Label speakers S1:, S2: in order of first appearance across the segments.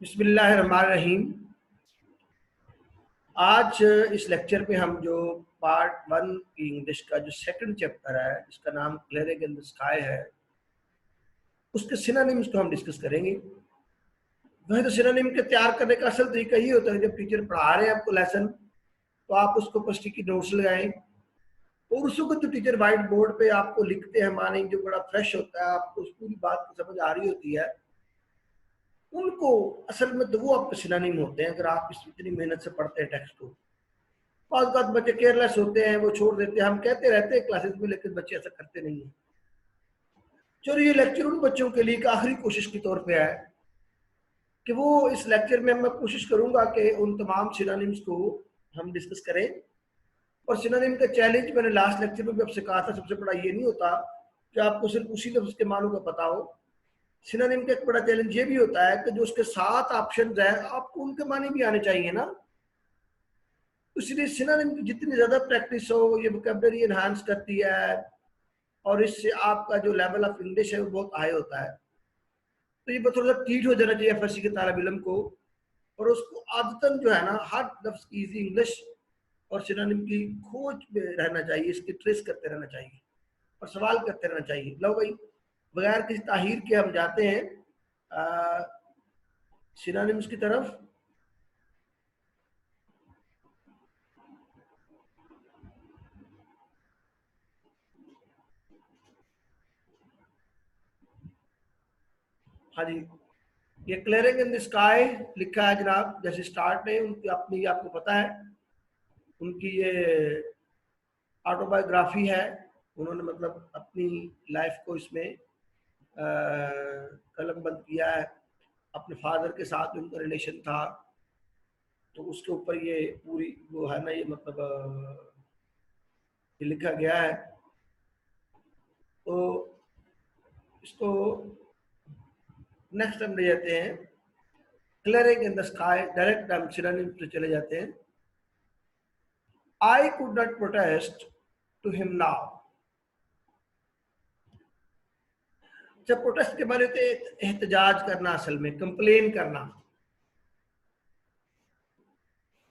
S1: बिस्मिल्लाहिर्रहमानिर्रहीम। आज इस लेक्चर में हम जो पार्ट 1 की इंग्लिश का जो सेकंड चैप्टर है जिसका नाम क्लियरिंग इन द स्काई है, उसके सिनोनिम्स को हम डिस्कस करेंगे। वह तो सिनोनिम के तैयार करने का असल तरीका ही होता है, जब टीचर पढ़ा रहे हैं आपको लेसन तो आप उसको पर स्टिकी नोट्स लगाएं और उसको जो टीचर व्हाइट बोर्ड पे आपको लिखते हैं, माने जो बड़ा फ्रेश होता है, आपको उस पूरी बात की समझ आ रही होती है, उनको असल में तो वो आपके सिनोनिम होते हैं। अगर आप इतनी मेहनत से पढ़ते हैं टेक्स्ट को, बहुत बच्चे केयरलेस होते हैं, वो छोड़ देते हैं। हम कहते रहते हैं क्लासेस में, लेकिन बच्चे ऐसा करते नहीं है। चलो, ये लेक्चर उन बच्चों के लिए एक आखिरी कोशिश के तौर पे है कि वो इस लेक्चर में मैं कोशिश करूंगा कि उन तमाम सिनोनिम्स को हम डिस्कस करें। और सिनोनिम का चैलेंज मैंने लास्ट लेक्चर में भी आपसे कहा था, सबसे बड़ा ये नहीं होता कि आपको सिर्फ उसी लफ्ज के मानों का पता हो। सिनोनिम का एक बड़ा चैलेंज ये भी होता है कि जो उसके 7 ऑप्शन है, आपको उनके माने भी आने चाहिए ना। इसलिए सिनोनिम की जितनी ज्यादा प्रैक्टिस हो, ये वोकैबुलरी एनहांस करती है और इससे आपका जो लेवल ऑफ इंग्लिश है वो बहुत हाई होता है। तो ये थोड़ा सा टीट हो जाना चाहिए एफएससी के तालिब इल्म को, और उसको आदतन जो है ना हर लफ्ज की इजी इंग्लिश और सिनोनिम की खोज में रहना चाहिए, इसकी ट्रेस करते रहना चाहिए और सवाल करते रहना चाहिए। लो भाई, बगैर किसी ताहीर के हम जाते हैं सिनोनिम्स की तरफ। हाँ जी, ये क्लियरिंग इन द स्काई लिखा है जनाब, जैसे स्टार्ट में उनकी अपनी, आपको पता है उनकी ये ऑटोबायोग्राफी है। उन्होंने मतलब अपनी लाइफ को इसमें कलमबंद किया है। अपने फादर के साथ उनका रिलेशन था, तो उसके ऊपर ये पूरी वो है ना, ये मतलब ये लिखा गया है। तो इसको नेक्स्ट हम ले जाते हैं, clearing in the sky. Direct हम सिनोनिम पे चले जाते हैं। I could not protest to him now. जब प्रोटेस्ट के बारे में एहतजाज करना, असल में कंप्लेन करना,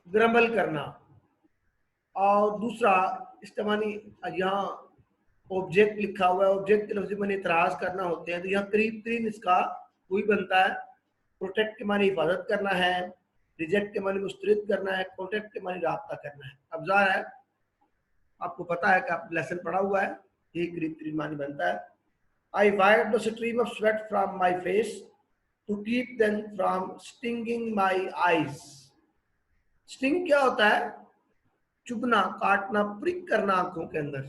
S1: ग्रम्बल करना। और दूसरा इसका मानी, यहाँ ऑब्जेक्ट लिखा हुआ है, ऑब्जेक्ट के लफ्ज मानी इतराज करना होते हैं, तो यहाँ करीब तरीन इसका वही बनता है। प्रोटेक्ट के मानी हिफाजत करना है, रिजेक्ट के मानी मुस्तरद करना है, प्रोटेक्ट के मानी राब्ता करना है। अब ज़ाहिर है आपको पता है कि आप लेसन पढ़ा हुआ है, यही करीब तरीन मानी बनता है। I wiped the stream of sweat from my face to keep them from stinging my eyes. Sting क्या होता है? चुभना, काटना, प्रिक करना आंखों के अंदर।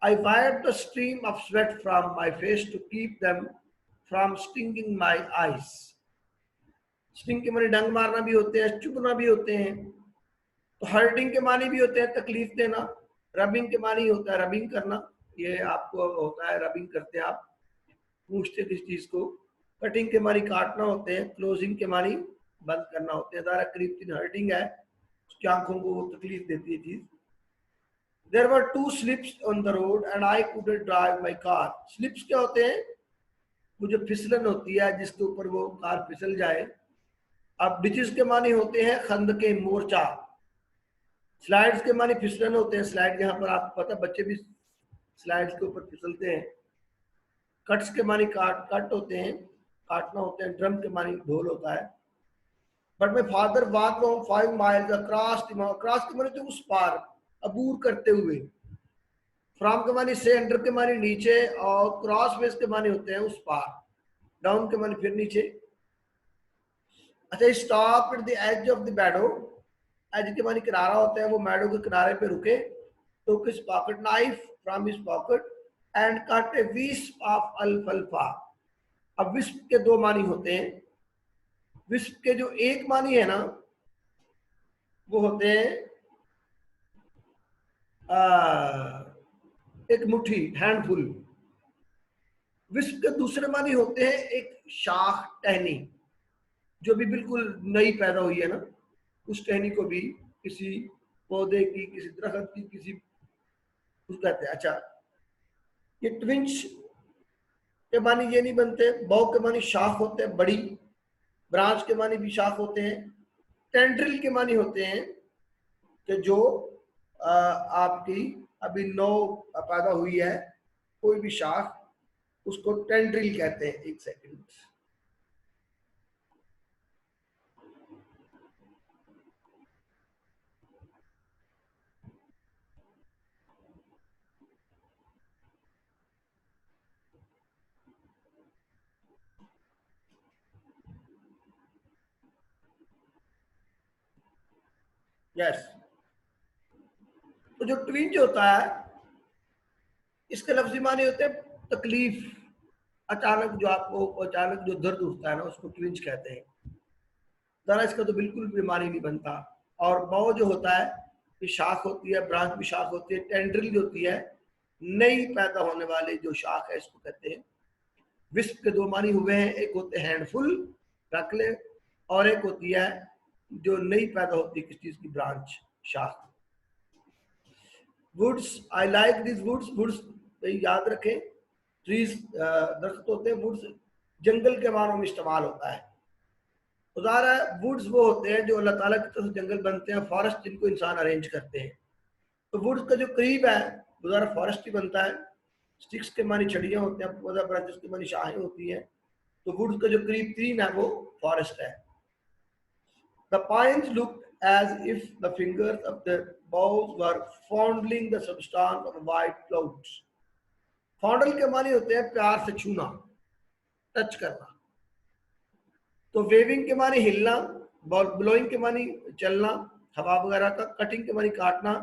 S1: I wiped the stream of sweat from my face to keep them from stinging my eyes. Sting के माने डंग मारना भी होते हैं, चुभना भी होते हैं। तो हर्टिंग के मानी भी होते हैं तकलीफ देना। रबिंग के मानी होता है रबिंग करना, ये आपको होता है रबिंग करते हैं आप, पूछते किस चीज को। कटिंग के मानी काटना होते हैं, क्लोजिंग के मानी बंद करना होते हैं। दारा करीब 3 हर्टिंग है, उसकी आंखों को तकलीफ देती है चीज। There were 2 slips on the road and I couldn't drive my car. Slips क्या होते हैं? वो जो फिसलन होती है जिसके ऊपर वो कार फिसल जाए। अब डिचेस के मानी होते हैं खंदके, मोर्चा। स्लाइड्स के मानी फिसलन होते हैं, स्लाइड जहां पर आपको पता बच्चे भी स्लाइड्स के ऊपर फिसलते हैं। कट्स के मानी कट होते हैं, काटना होते हैं। ड्रम के मानी ढोल होता है। But my father walk from 5 miles across के मानी तो उस पार, अबूर करते हुए। फ्रॉम के मानी से, अंडर के मानी नीचे, और क्रॉस वेस के मानी होते हैं उस पार, डाउन के मानी फिर नीचे। अच्छा, stop at the edge of the meadow. Edge के मानी किनारा होता है, वो मैडो के किनारे पे रुके। तो किस pocket knife from his pocket and cut a wisp of अल्फाल्फा। अब विस्प के 2 मानी होते हैं। विस्प के जो एक मानी है ना, वो होते हैं एक मुट्ठी, हैंडफुल। विस्प के दूसरे मानी होते हैं एक शाख, टहनी, जो भी बिल्कुल नई पैदा हुई है ना, उस टहनी को भी किसी पौधे की, किसी दरख्त की, किसी, उसको कहते हैं। अच्छा, ये ट्विंच के मानी ये नहीं बनते। बॉ के मानी शाख होते हैं बड़ी, ब्रांच के मानी भी शाख होते हैं। टेंड्रिल के मानी होते हैं कि जो आपकी अभी नौ पैदा हुई है कोई भी शाख, उसको टेंड्रिल कहते हैं। एक सेकंड, यस। तो जो ट्विंज होता है इसके लफ्जी माने होते हैं तकलीफ, अचानक जो आपको अचानक जो दर्द उठता है ना उसको ट्विंज कहते हैं। जरा इसका तो बिल्कुल बीमारी नहीं बनता। और बॉ जो होता है ये शाख होती है, ब्रांच भी शाख होती है। टेंड्रिल जो होती है नई पैदा होने वाले जो शाख है इसको कहते हैं। विस्प के दो मानी हुए हैं, एक होते हैं हैंडफुल रख ले, और एक होती है जो नई पैदा होती है किस चीज की, ब्रांच, शाख। Woods, I like this woods. Woods याद रखें, ट्रीज दरख्त होते हैं। वुड्स जंगल के मानों में इस्तेमाल होता है। उदाहरण है वुड्स वो होते हैं जो अल्लाह ताला की तरफ से जंगल बनते हैं, फॉरेस्ट जिनको इंसान अरेंज करते हैं। तो वुड्स का जो करीब है उदाहरण फॉरेस्ट ही बनता है। स्टिक्स के मानी छड़ियाँ होते हैं, पौधा ब्रांचेस के मानी शाखें होती हैं। तो वुड्स का जो करीब तीन है वो फॉरेस्ट है। The pines look as if the fingers of the boughs were fondling the substance of white clouds. फॉन्डल के मानी होते हैं प्यार से छूना, टच करना। तो वेविंग के मानी हिलना, ब्लोइंग के मानी चलना, हवा वगैरह का। कटिंग के मानी काटना।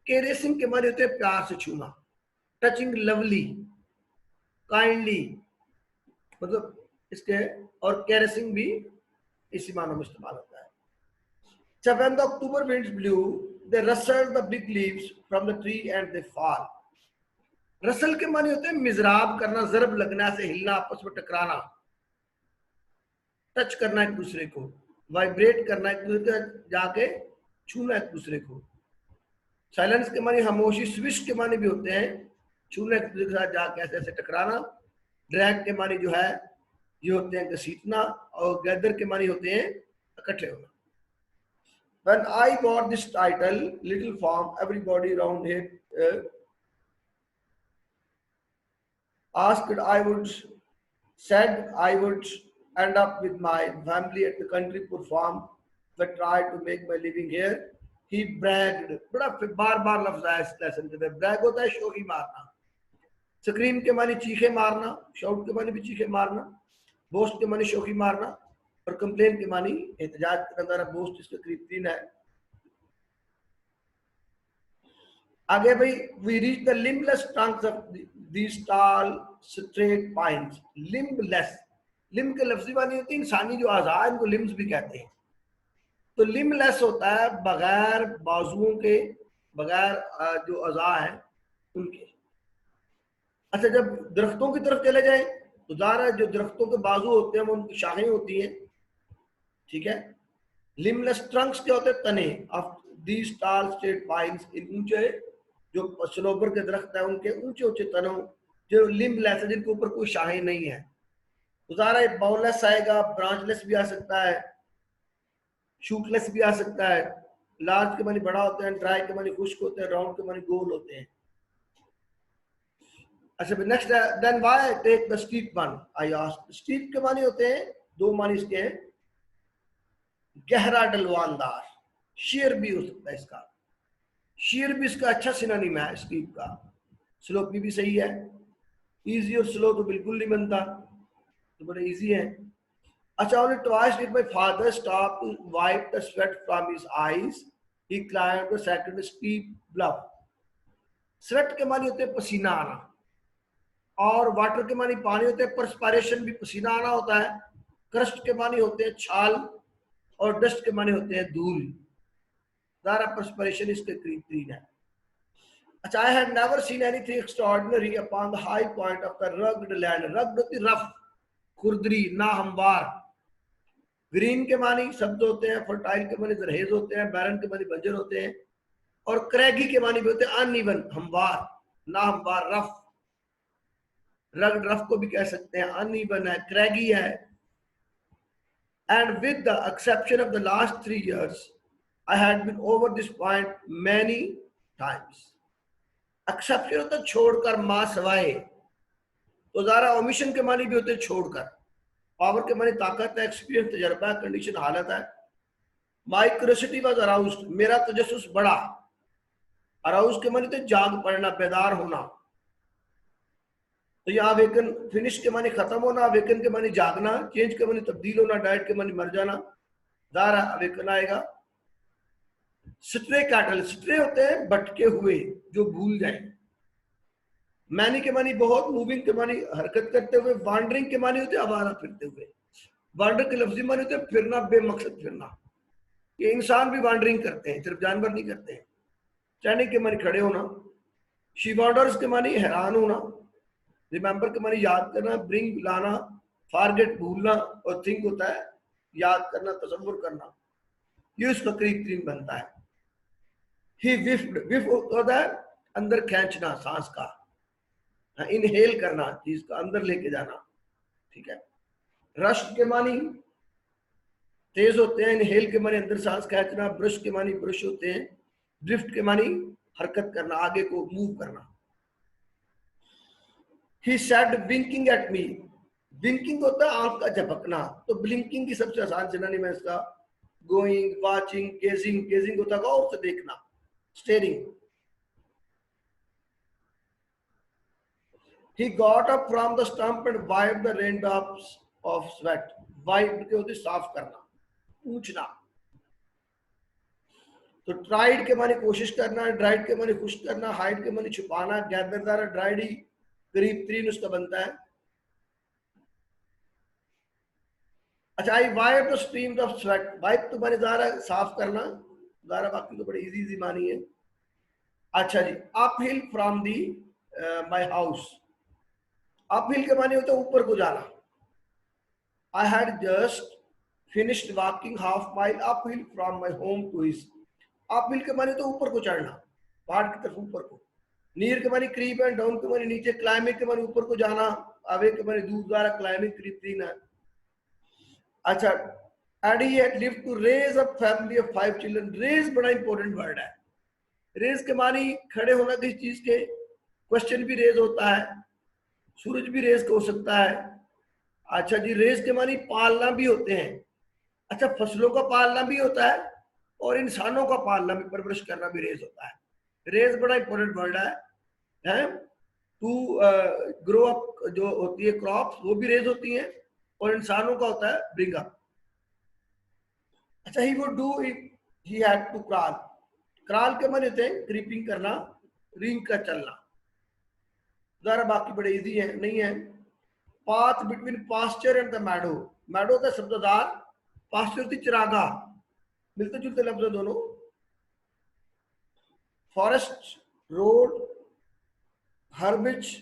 S1: केरेसिंग के मानी होते हैं प्यार से छूना। टचिंग लवली, काइंडली, मतलब इसके। और कैरेसिंग भी इसी मानों में इस्तेमाल होता है। So when the October winds blew, they rustled the big leaves from the tree and they fall. Russell के मानी होते हैं मिजराब करना, जरब लगना से हिलना, आपस में टकराना, टच करना एक दूसरे को, वाइब्रेट करना एक दूसरे को, जाके छूना एक दूसरे को। साइलेंस के मानी खामोशी, स्विश के मानी भी होते हैं छूना एक दूसरे के साथ जाके ऐसे ऐसे टकराना। ड्रैग के मानी जो है ये होते हैं घसीटना, और गैदर के मानी होते हैं इकट्ठे होना। When I bought this title, little farm, everybody around here asked said I would end up with my family at the country poor farm, but tried to make my living here. He bragged. बड़ा बार बार लफ्ज आया इस lesson के अंदर। Bragg होता है शोखी मारना। Scream के मानी चीखे मारना, शाउट के मानी भी चीखे मारना, बोस्ट के मानी शोखी मारना, और कंप्लेन के मानी एहतजाज करना। बोस्ट इसके करीब तीन है। आगे भाई, we reach the limbless trunks of these tall straight pines. Limbless, limb के लफ्जी मानी होती है इंसानी जो अज़ा है, इनको लिम्स भी कहते हैं। तो लिम्बलेस होता है बगैर बाजुओं के, बगैर जो अज़ा है उनके। अच्छा, जब दरख्तों की तरफ चले जाए तो ज़ाहिर जो दरख्तों के बाजू होते हैं वो उनकी शाखें होती हैं, ठीक है। लिम्बलेस ट्रंक्स क्या होते हैं, तने ऑफ दीज टाल स्ट्रेट पाइन्स। इन ऊंचे जो सनोबर के दरख्त है उनके ऊंचे ऊंचे तनों जो लिम्बलेस है, जिनके ऊपर कोई शाखें नहीं है। तो ज़ाहिर बाउलेस आएगा, ब्रांचलेस भी आ सकता है, शूटलेस भी आ सकता है। लार्ज के मानी बड़ा होते हैं, ड्राई के मानी खुश्क होते हैं, राउंड के मानी गोल होते हैं। अच्छा, नेक्स्ट है then why take the steep one, I asked. Steep के मानी होते हैं दो मानी इसके हैं, गहरा ढलवानदार, शेयर भी हो सकता है इसका। शेयर भी इसका अच्छा सिनोनिम है स्टीप का। स्लोपी भी सही है। इजी और स्लो तो बिल्कुल नहीं बनता, तो बड़े इजी है। अच्छा, only twice did my father stop to wipe the sweat from his eyes. He climbed the second steep bluff. Sweat के मानी होते हैं पसीना आना, और वाटर के मानी पानी होते हैं, परस्पायरेशन भी पसीना आना होता है। क्रस्ट के मानी होते हैं छाल, और डस्ट के मानी होते हैं धूल। ज़रा परस्पायरेशन इसके करीब तीन है। अच्छा, I had never seen anything extraordinary upon the high point of the rugged land. Rugged होती रफ, खुरदरी, ना हमवार। ग्रीन के मानी शब्द होते हैं, फर्टाइल के मानी जरहेज होते हैं, बैरन के मानी बंजर होते हैं, और क्रैगी के मानी भी होते हैं अनइवन, हमवार, ना हमवार, रफ। रग रफ को भी कह सकते हैं, अनइवन है, क्रैगी है। And with the exception of the last 3 years I had been over this point many times. Exception होता है छोड़कर, मां सवाए, तो ज़रा ओमिशन के मानी भी होते हैं छोड़कर। पावर के मानी ताकत है, एक्सपीरियंस, तजर्बा, कंडीशन, हालत है। माई क्यूरियोसिटी वाज अराउज्ड, मेरा तजस्सुस बढ़ा। अराउज के मानी तो जाग पड़ना, बेदार होना। तो यहाँ वेकन, फिनिश के मानी खत्म होना, वेकन के मानी जागना, चेंज के मानी तब्दील होना, डाइट के मानी मर जाना, दारा वेकन आएगा। स्ट्रे कैटल, स्ट्रे होते हैं भटके हुए, जो भूल जाए। मैनी के मानी बहुत, मूविंग के मानी हरकत करते हुए, वांडरिंग के मानी होते आवारा फिरते हुए। वांडर के लफ्जी मानी होते फिरना, बेमकसद फिरना। ये इंसान भी वांडरिंग करते हैं, सिर्फ जानवर नहीं करते हैं। स्टैंडिंग के मानी खड़े होना। शी वॉन्डर्स के मानी हैरान होना। रिमेंबर के मानी याद करना, ब्रिंग लाना, फारगेट भूलना, और थिंक होता है याद करना, तसव्वुर करना। ये उसका करीब तरीन बनता है। ही विफ्ड, विफ होता है अंदर खींचना सांस का, इनहेल करना, चीज का अंदर लेके जाना, ठीक है। रश के मानी तेज होते हैं, इनहेल के मानी अंदर सांस खींचना, ब्रश के मानी ब्रश होते हैं, ड्रिफ्ट के मानी हरकत करना, आगे को मूव करना। He said winking at me, winking होता है आंख का झपकना, तो ब्लिंकिंग की सबसे आसान सिनोनिम है इसका गोइंग, वाचिंग, गेजिंग। गेजिंग होता है गौर से देखना, steering. He got up from the stump and wiped the raindrops of sweat. Wipe के होते साफ करना, पूछना। तो ट्राइड के माने कोशिश करना, ड्राइड के माने खुश करना, हाइड के माने छुपाना, गैदरदार ड्राइड ही करीब तरीन उसका बनता है। अच्छा, I wipe the streams of sweat. Wipe तो माने ज़ारा साफ करना, ज़ारा बाकी तो बड़ी इजी मानी है। अच्छा जी, up hill from the my house. Up hill के माने होता है ऊपर को जाना। I had just finished walking half mile up hill from my home to his. Up hill के माने तो ऊपर को चढ़ना, पहाड़ की तरफ ऊपर को। नीर के माने करीब है, डाउन के माने नीचे, क्लाइंबिंग के माने ऊपर को जाना, अवे के माने दूर द्वारा, क्लाइंबिंग करीब तीन है। अच्छा, and he had lived to raise a family of 5 children. Raise बड़ा इंपॉर्टेंट वर्ड है। रेज के मानी खड़े होना किसी चीज के, क्वेश्चन भी रेज होता है, सूरज भी रेज हो सकता है। अच्छा जी, रेज के मानी पालना भी होते हैं। अच्छा, फसलों का पालना भी होता है और इंसानों का पालना भी, परवरिश करना भी रेज होता है। रेज बड़ा इंपॉर्टेंट वर्ड है। टू ग्रो अप जो होती है क्रॉप्स, वो भी रेज होती हैं, और इंसानों का होता है ब्रिंग अप। अच्छा, he would do if he had to crawl. Crawl के माने होते हैं क्रीपिंग करना, रिंग का चलना। जरा बाकी बड़े इजी है, नहीं है। Path between pasture and the meadow. Meadow का शब्ददार, पास्चर थी चिरागा, मिलते जुलते लफ्ज दोनों। Forest, road, herbs,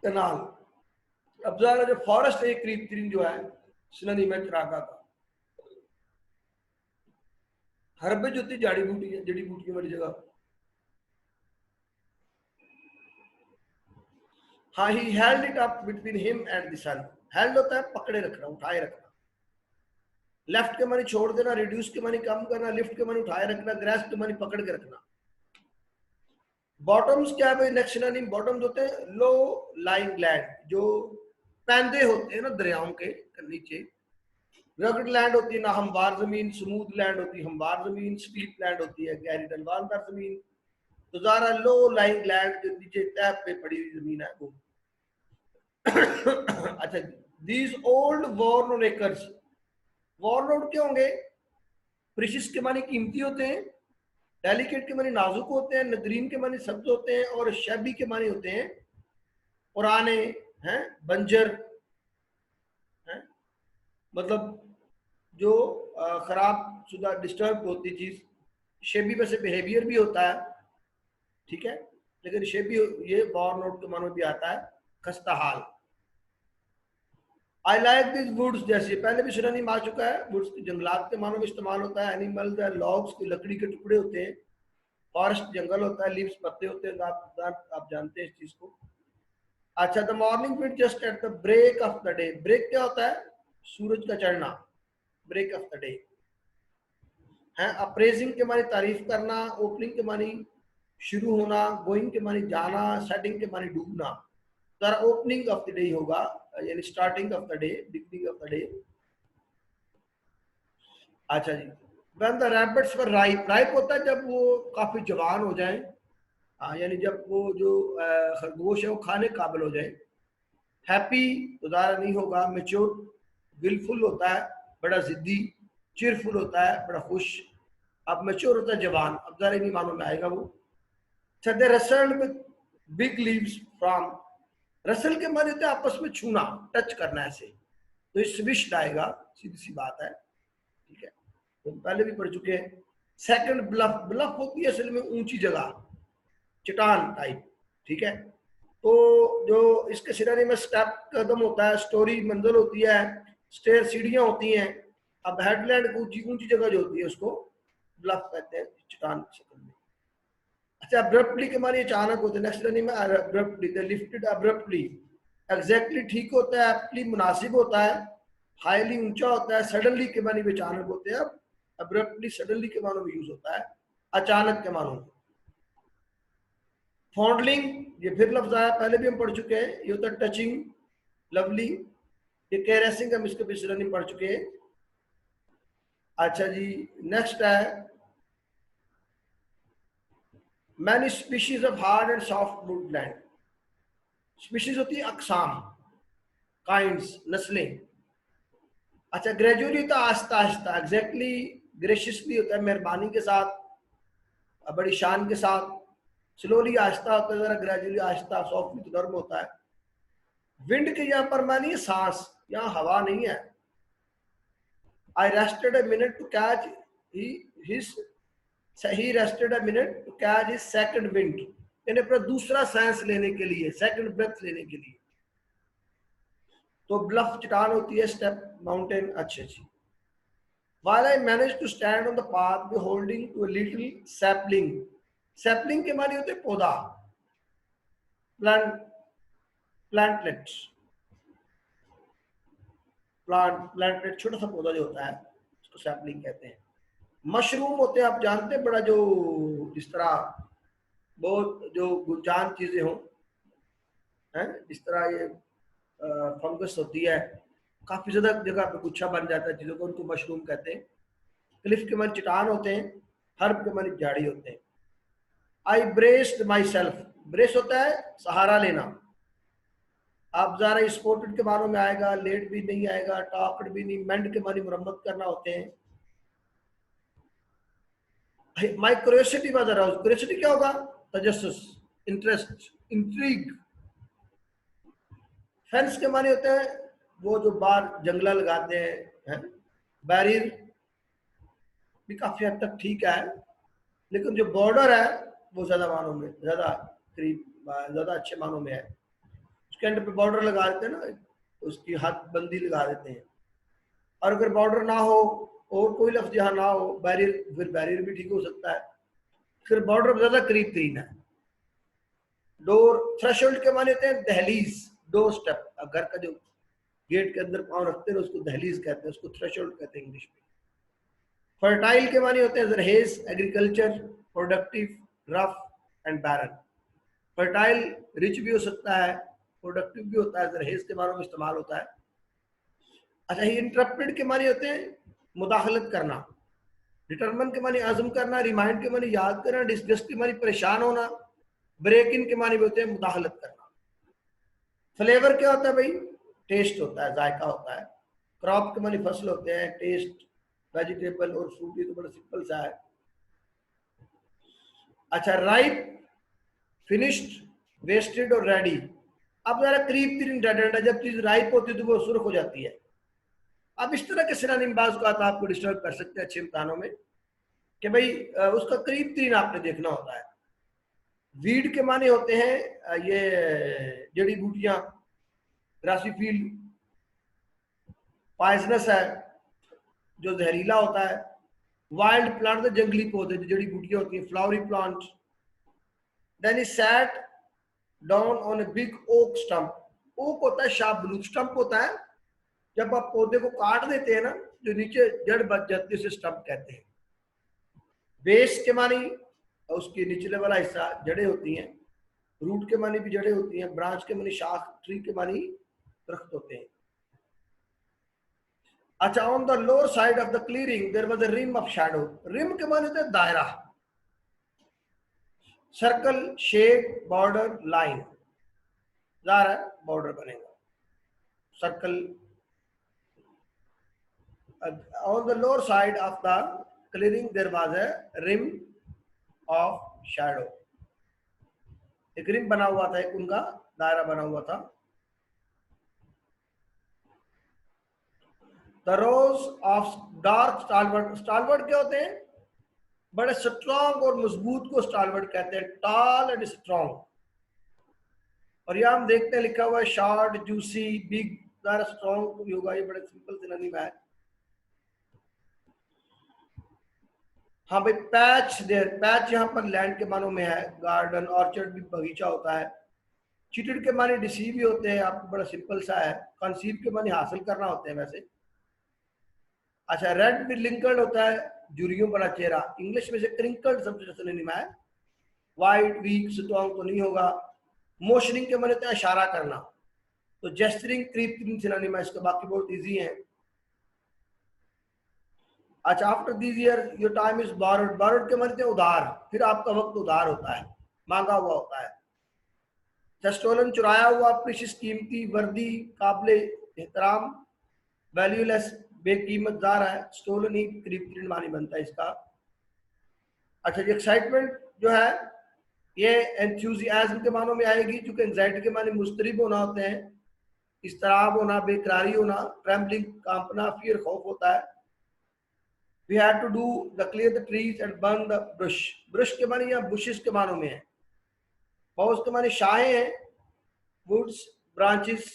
S1: canal. अब जरा जो फॉरेस्ट है करीब तरीन जो है सिनोनिम है चिरागा का। हर्बिज होती है जड़ी बूटी है, जड़ी बूटी वाली जगह। हाँ, he held it up between him and the sun. Held होता है पकड़े रखना, उठाए रखना। लेफ्ट के मानी छोड़ देना, रिड्यूस के मानी कम करना, लिफ्ट के मानी उठाए रखना, ग्रेस्प के मानी पकड़ के रखना। बॉटम्स क्या है नेक्स्ट सिनोनिम? बॉटम्स होते हैं लो लाइंग लैंड, जो पैंदे होते हैं ना दरियाओं के नीचे। रगड लैंड होती है ना हमवार जमीन, स्मूथ लैंड होती है हमवार जमीन, स्टीप लैंड होती है गहरी ढलवानदार जमीन। तो ज़रा लो लाइंग लैंड जो नीचे टैप पे पड़ी हुई जमीन है वो। अच्छा, these old worn acres. Worn क्यों होंगे? प्रीशियस के माने कीमती होते हैं, डेलिकेट के माने नाजुक होते हैं, नदरीन के माने सब्ज होते हैं, और शैबी के माने होते हैं पुराने, हैं बंजर, हैं मतलब जो खराब शुदा, डिस्टर्ब होती चीज। शेबी में से बिहेवियर भी होता है, ठीक है, लेकिन शेबी ये वॉर्न आउट के मानो भी आता है खस्ता हाल। आई लाइक दिस वुड्स, जैसे पहले भी सिनोनिम आ चुका है। वुड्स जंगलात के मानो में इस्तेमाल होता है। एनिमल्स है, लॉग्स की लकड़ी के टुकड़े होते हैं। फॉरेस्ट जंगल होता है, लीव्स पत्ते होते हैं, आप जानते हैं इस चीज को। अच्छा, the morning wind just at the break of the day. Break क्या होता है? सूरज का चढ़ना, ब्रेक ऑफ द डे है। अप्रेजिंग के मानी तारीफ करना, ओपनिंग के मानी शुरू होना, गोइंग के मानी जाना, सेटिंग के मानी डूबना। तो ओपनिंग ऑफ द डे होगा, यानी starting of the day, beginning of the day. अच्छा जी, when the rabbits were ripe, ripe होता है जब वो काफी जवान हो जाए, यानी जब वो जो खरगोश है वो खाने काबिल हो जाए। हैप्पी तो ज़्यादा नहीं होगा, मेच्योर विलफुल होता है बड़ा जिद्दी, चीयरफुल होता है बड़ा खुश। अब मेच्योर होता है जवान, अब ज़्यादा नहीं मालूम में आएगा वो। अच्छा, they rustled with big leaves from, rustle के माने होते हैं आपस में छूना, टच करना ऐसे, तो ये स्विश्ड आएगा, सीधी सी बात है, ठीक है, तो पहले भी पढ़ चुके हैं। सेकंड ब्लफ, ब्लफ होती है असल में ऊंची जगह, चट्टान टाइप, ठीक है। तो जो इसके सिराने में स्टेप कदम होता है, स्टोरी मंजिल होती है, स्टेयर सीढ़ियां होती हैं। अब हेडलैंड ऊंची ऊंची जगह जो होती है उसको ब्लफ कहते हैं, चट्टान शक्ल में। अच्छा, अब्रप्टली के माने अचानक होते हैं, नेक्स्ट रनिंग में अब्रप्टली, दे लिफ्टेड अब्रप्टली, एग्जैक्टली ठीक होता है, एप्टली मुनासिब होता है, हाईली ऊंचा होता है, सडनली के माने भी अचानक होते हैं। अब्रप्टली सडनली के मानों में यूज होता है, अचानक के मानों में। फॉन्डलिंग, ये फिर लफ्ज आया, पहले भी हम पढ़ चुके हैं, ये होता है टचिंग, लवली। ये कैरेसिंग हम इसके पिछले रनिंग पढ़ चुके हैं। अच्छा जी, नेक्स्ट है many species of hard and soft Woodland. Species होती है अकसाम, काइंड्स, नस्लें। अच्छा, ग्रेजुअली होता है आहिस्ता आहिस्ता, एग्जैक्टली ग्रेशियसली होता है मेहरबानी के साथ, बड़ी शान के साथ। स्लोली आहिस्ता होता है, जरा ग्रेजुअली आहिस्ता, सॉफ्टली तो नर्म होता है। विंड के यहाँ पर मानी सांस, यहाँ हवा नहीं है। I rested a minute to catch his, he rested a minute to catch his second wind, यानी अपना दूसरा सांस लेने के लिए, सेकंड ब्रेथ लेने के लिए। तो ब्लफ चट्टान होती है, स्टेप माउंटेन। अच्छी अच्छी। While I managed to stand on the path beholding to a little sapling, sapling के माने होते हैं पौधा, प्लांट, प्लांटलेट्स, प्लांटलेट छोटा सा पौधा जो होता है उसको सैपलिंग कहते हैं। मशरूम होते हैं, आप जानते हैं, बड़ा जो जिस तरह बहुत जो गुंजान चीजें हों, हैं, जिस तरह ये फंगस होती है, काफी ज्यादा जगह पे गुच्छा बन जाता है चीजों को, उनको मशरूम कहते हैं। क्लिफ के माने चट्टान होते हैं, हर्ब के माने झाड़ी होते हैं। आई ब्रेस्ड माई सेल्फ, ब्रेस होता है सहारा लेना। आप जरा स्पोर्टेड के मानों में आएगा, लेट भी नहीं आएगा, टॉक्ड भी नहीं, मेंड के मानी मुरम्मत करना होते हैं। माई क्यूरियोसिटी वाज अराउज्ड, क्यूरियोसिटी क्या होगा? तजस्सुस, इंटरेस्ट, इंट्रीग। फेंस के माने होते हैं वो जो बाहर जंगला लगाते हैं। बैरियर भी काफी हद तक ठीक है, लेकिन जो बॉर्डर है वो ज्यादा मानों में, ज्यादा करीब, ज्यादा अच्छे मानों में है। उसके अंदर पे बॉर्डर लगा देते हैं ना, उसकी हद बंदी लगा देते हैं। और अगर बॉर्डर ना हो और कोई लफ्ज यहाँ ना हो, बैरियर, फिर बैरियर भी ठीक हो सकता है, फिर बॉर्डर ज्यादा करीब तरीन है। डोर, थ्रेशोल्ड के माने होते हैं दहलीज, डोर स्टेप, घर का जो गेट के अंदर पाँव रखते हैं उसको दहलीज कहते हैं, उसको थ्रेशोल्ड कहते हैं इंग्लिश में। फर्टाइल के माने होते हैं जरहेज, agriculture, productive, rough and barren. Fertile rich भी हो सकता है, प्रोडक्टिव भी होता है, जरहेज के मानों में इस्तेमाल होता है। अच्छा, ये इंटरप्टेड के माने होते हैं मुदाखलत करना। डिटरमिन के माने आजम करना, रिमाइंड के माने याद करना, डिस्कस के माने परेशान होना, ब्रेक इन के माने भी होते हैं मुदाखलत करना। फ्लेवर क्या होता है भाई? टेस्ट होता है, जायका होता है। क्रॉप के माने फसल होते हैं, टेस्ट, वेजिटेबल और फ्रूट, ये तो बड़ा सिंपल सा है। अच्छा, राइप, फिनिश्ड, वेस्टेड और रेडी। अब जरा करीब तीन इंटरडेंट है, जब चीज राइप होती है तो वो सुर्ख हो जाती है। अब इस तरह के सिनोनिम बाज का आपको डिस्टर्ब कर सकते हैं अच्छे इम्तिहानों में, कि भाई उसका करीब तीन आपने देखना होता है। वीड के माने होते हैं ये जड़ी बूटियां, ग्रासीफील, पॉइजनस है जो जहरीला होता है। वाइल्ड प्लांट, जंगली पौधे जो जड़ी बूटियां होती है, flowery plant. Then is sat, down on a big oak stump. Oak होता है शार्प, स्टंप होता है जब आप पौधे को काट देते हैं ना, जो नीचे जड़ बच जाती है उसे स्टंप कहते हैं। बेस के मानी उसकी निचले वाला हिस्सा जड़ें होती हैं, रूट के मानी भी जड़ें होती हैं, ब्रांच के मानी शाख, ट्री के मानी दरख्त होते हैं। अच्छा, on the lower side of the clearing there was a rim of shadow. Rim के माने होते हैं दायरा, सर्कल, शेप, बॉर्डर, लाइन। ज़ाहिर है बॉर्डर बनेगा, circle. On the lower side of the clearing there was a rim of shadow. एक rim बना हुआ था, एक उनका दायरा बना हुआ था। The rows of dark stalwart. Stalwart क्या होते हैं? बड़े स्ट्रॉन्ग और मजबूत को स्टालवर्ड कहते हैं, टॉल एंड स्ट्रॉन्ग। और यहाँ हम देखते हैं लिखा हुआ है शॉर्ट, जूसी, बिग। ज़रा स्ट्रॉन्ग भी होगा, ये बड़े सिंपल सिनोनिम है। हाँ भाई, पैच देयर, पैच यहाँ पर लैंड के मानों में है, गार्डन, ऑर्चर्ड भी बगीचा होता है। चीटेड के माने डिसीव भी होते हैं, आपको बड़ा सिंपल सा है। कंसीव के माने हासिल करना होते हैं वैसे। अच्छा, रेड भी लिंकर्ड होता है, झुर्रियों वाला चेहरा। इंग्लिश में से क्रिंकल्ड सबसे सिनोनिम है। वाइट, वीक, स्ट्रॉन्ग तो नहीं होगा। मोशनिंग के माने होता है इशारा करना, तो जेस्चरिंग, क्रीपिंग सिनोनिम है इसका, बाकी बहुत इजी है। अच्छा, after this year your time is borrowed। borrowed के माने उधार, फिर आपका वक्त उधार होता है, मांगा हुआ होता है। स्टोलन, चुराया हुआ, प्रीशियस, कीमती, वर्दी, काबिले एहतराम, वैल्यूलेस, बेकीमत, जार है। स्टोलन ही क्रीपिंग मानी बनता है इसका। अच्छा, ये एक्साइटमेंट जो है ये एंथुसियाज्म के मानों में आएगी, क्योंकि एंजाइटी के माने मुस्तरिब होना होते हैं, इस्तराब होना, बेकरारी होना, ट्रेम्बलिंग, कांपना, फियर, खौफ होता है। We had to do the clear the trees and burn the brush। brush के माने यहाँ bushes के मानों में है। boughs के माने शाखें हैं, woods, branches।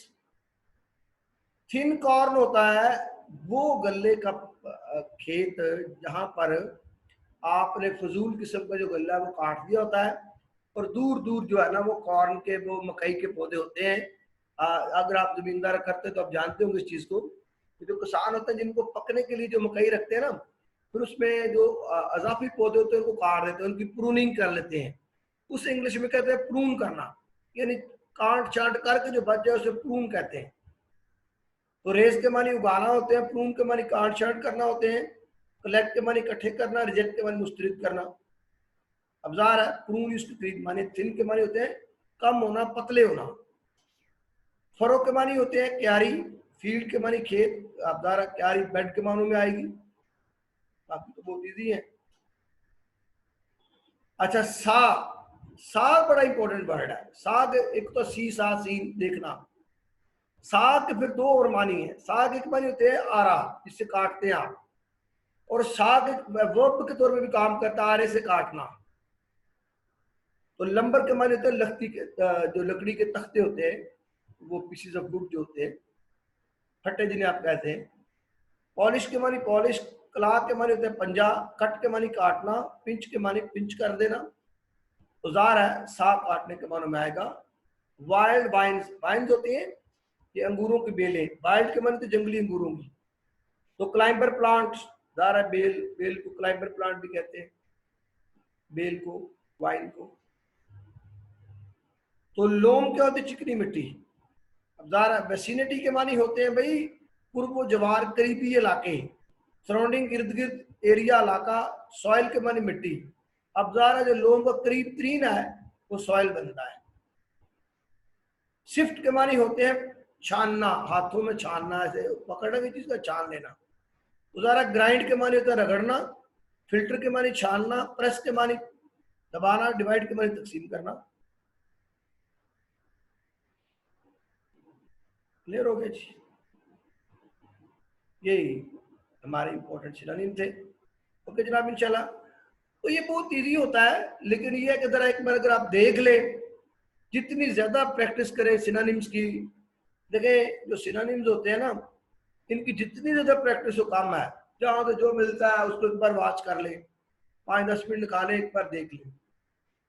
S1: थिन कॉर्न होता है वो गल्ले का खेत जहां पर आपने फजूल किस्म का जो गल्ला है वो काट दिया होता है, और दूर दूर जो है ना वो कॉर्न के, वो मकई के पौधे होते हैं। अगर आप जमींदार करते तो आप जानते होंगे इस चीज को। जो किसान होते हैं जिनको पकने के लिए जो मकई रखते हैं ना, फिर उसमें जो अजाफी पौधे होते हैं उनको काट देते हैं, उनकी प्रूनिंग कर लेते हैं। उसे इंग्लिश में कहते हैं प्रून करना, यानी काट छांट करके जो बच जाए उसे प्रून कहते हैं। तो रेस के मानी उगाना होते हैं, प्रून के मानी काट छांट करना होते हैं, कलेक्ट के मानी इकट्ठे करना, रिजेक्ट के मानी मुस्तरद करना। अब ज़ाहिर है प्रून यूज्ड टू मानी थिन के मानी होते हैं कम होना, पतले होना। फरो के मानी होते हैं क्यारी, फील्ड के मानी खेत। अब ज़ाहिर है क्यारी बेड के मानों में आएगी, बाकी तो बहुत इजी है। अच्छा, साग बड़ा इंपॉर्टेंट वर्ड है। साग एक तो सी सा सीन देखना। साग के फिर दो और मानी है। साग एक मानी होते हैं आरा, जिससे काटते हैं आप, और साग एक वर्ब के तौर पे भी काम करता है, आरे से काटना। तो लंबर के माने होते हैं लकड़ी के, जो लकड़ी के तख्ते होते हैं, वो पीसीज ऑफ वुड जो होते हैं, फट्टे जिन्हें आप कहते हैं। पॉलिश के मानी पॉलिश, कला के माने होते हैं पंजा, कट के मानी काटना, पिंच के मानी पिंच कर देना। औजार है साग काटने के मानों में आएगा। वाइल्ड वाइन्स, वाइन्स होती हैं ये अंगूरों की बेलें, वाइल्ड के माने तो जंगली अंगूरों की। तो क्लाइंबर प्लांट, ज़ाहिर है बेल, बेल को क्लाइंबर प्लांट भी कहते हैं, बेल को, वाइन को। तो लोम क्या होती है? चिकनी मिट्टी। अब ज़ाहिर है वेसिनिटी के मानी होते हैं भाई पूर्व जवार, करीबी इलाके, सराउंडिंग, इर्द गिर्द एरिया, इलाका। सॉइल के मानी मिट्टी। अब ज़ाहिर है जो लोम का करीब तरीन है वो सॉइल बनता है। शिफ्ट के मानी होते हैं छानना, हाथों में छानना, ऐसे पकड़ने की चीज का छान लेना। उजारा ग्राइंड के मानी होता है रगड़ना, फिल्टर के मानी छानना, प्रेस के मानी दबाना, डिवाइड के मानी तकसीम करना। क्लियर हो गया जी? यही हमारे इंपॉर्टेंट सिनोनिम थे। ओके जनाब, इंशाल्लाह। तो ये बहुत इजी होता है, लेकिन ये है कि जरा एक बार अगर आप देख ले, जितनी ज्यादा प्रैक्टिस करें सिनोनिम्स की। देखें जो सिनोनिम्स होते हैं ना, इनकी जितनी ज्यादा प्रैक्टिस हो कम है। जहाँ से जो मिलता है उसको एक बार वॉच कर ले, 5-10 मिनट निकाले, एक बार देख ले।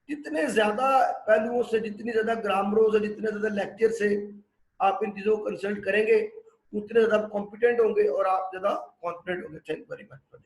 S1: जितने ज्यादा पहलुओं से, जितनी ज्यादा ग्रामरों से, जितने ज्यादा लेक्चर से आप इन चीजों को कंसल्ट करेंगे, उतने ज्यादा कॉम्पिटेंट होंगे और आप ज्यादा कॉन्फिडेंट होंगे। Thank you very much for